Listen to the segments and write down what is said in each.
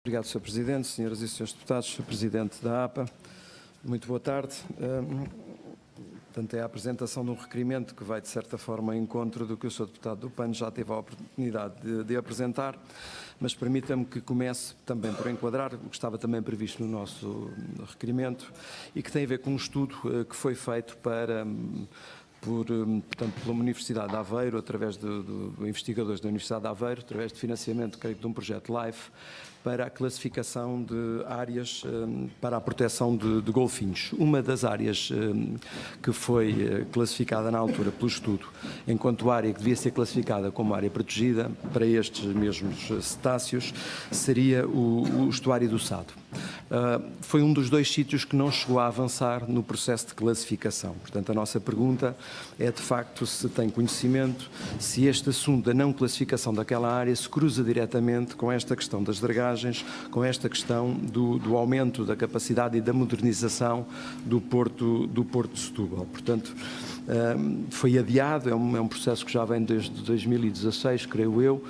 Obrigado, Sr. Presidente, senhoras e senhores deputados, Sr. Presidente da APA, muito boa tarde. Portanto, é a apresentação de um requerimento que vai, de certa forma, ao encontro do que o Sr. Deputado do PAN já teve a oportunidade de apresentar, mas permita-me que comece também por enquadrar o que estava também previsto no nosso requerimento e que tem a ver com um estudo que foi feito portanto, pela Universidade de Aveiro, através de investigadores da Universidade de Aveiro, através de financiamento, creio, de um projeto LIFE, para a classificação de áreas para a proteção de golfinhos. Uma das áreas que foi classificada na altura pelo estudo, enquanto área que devia ser classificada como área protegida para estes mesmos cetáceos, seria o estuário do Sado. Foi um dos dois sítios que não chegou a avançar no processo de classificação. Portanto, a nossa pergunta é, de facto, se tem conhecimento, se este assunto da não classificação daquela área se cruza diretamente com esta questão das dragagens, com esta questão do aumento da capacidade e da modernização do Porto de Setúbal. Portanto, foi adiado, é um processo que já vem desde 2016, creio eu,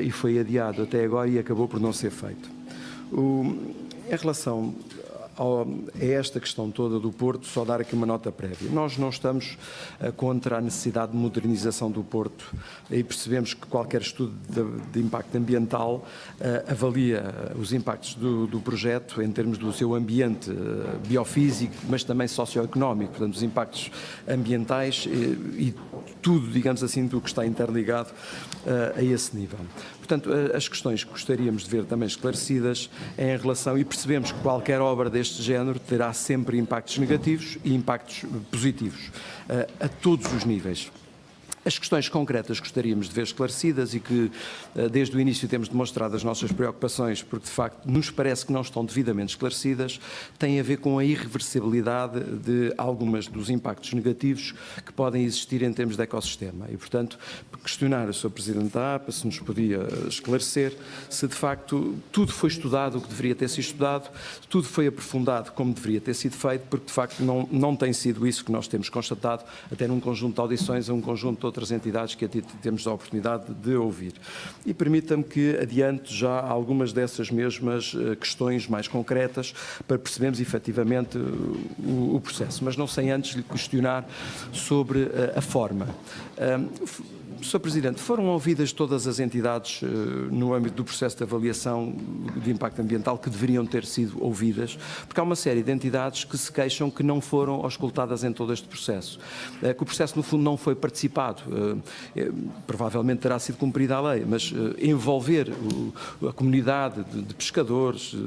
e foi adiado até agora e acabou por não ser feito. Em relação a esta questão toda do Porto, só dar aqui uma nota prévia. Nós não estamos contra a necessidade de modernização do Porto e percebemos que qualquer estudo de impacto ambiental avalia os impactos do projeto em termos do seu ambiente biofísico, mas também socioeconómico, portanto, os impactos ambientais e tudo, digamos assim, do que está interligado a esse nível. Portanto, as questões que gostaríamos de ver também esclarecidas é em relação, e percebemos que qualquer obra deste género terá sempre impactos negativos e impactos positivos, a todos os níveis. As questões concretas gostaríamos de ver esclarecidas e que desde o início temos demonstrado as nossas preocupações porque de facto nos parece que não estão devidamente esclarecidas, têm a ver com a irreversibilidade de algumas dos impactos negativos que podem existir em termos de ecossistema e portanto questionar o Sr. Presidente da APA se nos podia esclarecer se de facto tudo foi estudado o que deveria ter sido estudado, tudo foi aprofundado como deveria ter sido feito porque de facto não tem sido isso que nós temos constatado até num conjunto de audições, um conjunto de outras entidades que temos a oportunidade de ouvir. E permita-me que adiante já algumas dessas mesmas questões mais concretas para percebermos efetivamente o processo, mas não sem antes lhe questionar sobre a forma. Sr. Presidente, foram ouvidas todas as entidades no âmbito do processo de avaliação de impacto ambiental que deveriam ter sido ouvidas, porque há uma série de entidades que se queixam que não foram auscultadas em todo este processo, que o processo no fundo não foi participado, provavelmente terá sido cumprida a lei, mas envolver a comunidade de pescadores,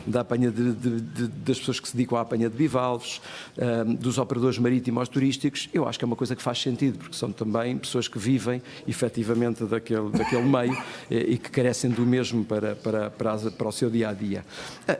da apanha das pessoas que se dedicam à apanha de bivalves, dos operadores marítimos turísticos, eu acho que é uma coisa que faz sentido, porque são também pessoas que vivem efetivamente daquele meio e que carecem do mesmo para o seu dia-a-dia.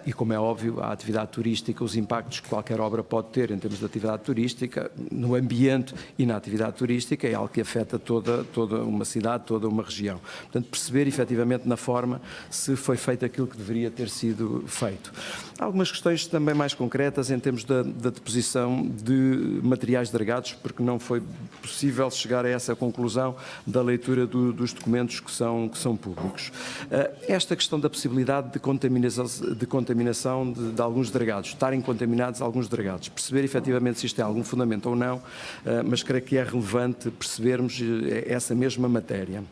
E como é óbvio, a atividade turística, os impactos que qualquer obra pode ter em termos de atividade turística, no ambiente e na atividade turística, é algo que afeta toda uma cidade, toda uma região. Portanto, perceber efetivamente na forma se foi feito aquilo que deveria ter sido feito. Há algumas questões também mais concretas em termos da deposição de materiais dragados, porque não foi possível chegar a essa conclusão da leitura dos documentos que são públicos. Esta questão da possibilidade de contaminação de alguns dragados, estarem contaminados alguns dragados, perceber efetivamente se isto tem algum fundamento ou não, mas creio que é relevante percebermos essa mesma matéria.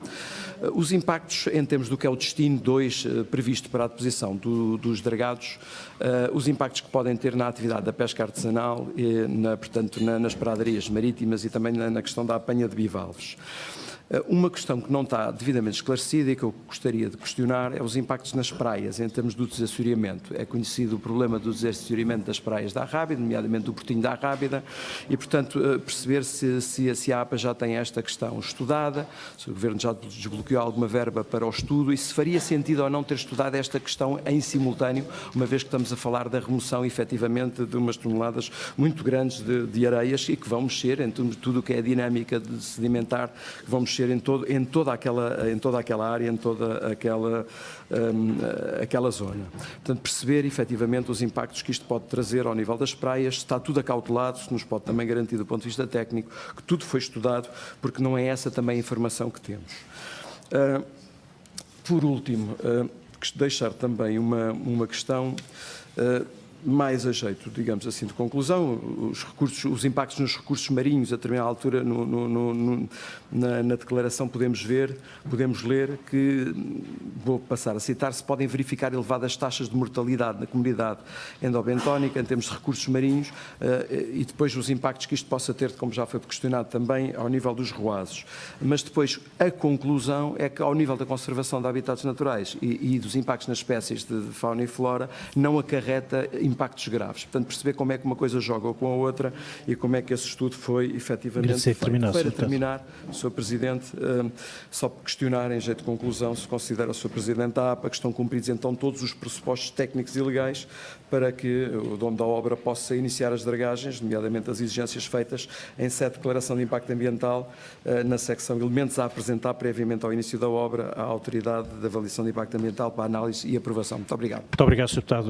Os impactos em termos do que é o destino 2 previsto para a deposição dos dragados, os impactos que podem ter na atividade da pesca artesanal, portanto nas pradarias marítimas e também na questão da apanha de bivalves. Uma questão que não está devidamente esclarecida e que eu gostaria de questionar é os impactos nas praias, em termos do desassoreamento. É conhecido o problema do desassoreamento das praias da Arrábida, nomeadamente do Portinho da Arrábida, e, portanto, perceber se a APA já tem esta questão estudada, se o Governo já desbloqueou alguma verba para o estudo e se faria sentido ou não ter estudado esta questão em simultâneo, uma vez que estamos a falar da remoção, efetivamente, de umas toneladas muito grandes de areias e que vão mexer em tudo o que é a dinâmica de sedimentar, que vão mexer em toda aquela área, em toda aquela zona. Portanto, perceber efetivamente os impactos que isto pode trazer ao nível das praias, se está tudo acautelado, se nos pode também garantir do ponto de vista técnico que tudo foi estudado, porque não é essa também a informação que temos. Por último, deixar também uma questão mais a jeito, digamos assim, de conclusão. Os impactos nos recursos marinhos, a determinada altura na declaração podemos ler que, vou passar a citar, se podem verificar elevadas taxas de mortalidade na comunidade endobentónica em termos de recursos marinhos e depois os impactos que isto possa ter, como já foi questionado também, ao nível dos ruazes. Mas depois a conclusão é que ao nível da conservação de habitats naturais e dos impactos nas espécies de fauna e flora, não acarreta impactos graves. Portanto, perceber como é que uma coisa joga com a outra e como é que esse estudo foi efetivamente feito. Para terminar, Sr. Presidente, só por questionar, em jeito de conclusão, se considera o Sr. Presidente da APA que estão cumpridos então todos os pressupostos técnicos e legais para que o dono da obra possa iniciar as dragagens, nomeadamente as exigências feitas em sede de declaração de impacto ambiental, na secção elementos a apresentar previamente ao início da obra à Autoridade de Avaliação de Impacto Ambiental para análise e aprovação. Muito obrigado. Muito obrigado, Sr. Deputado.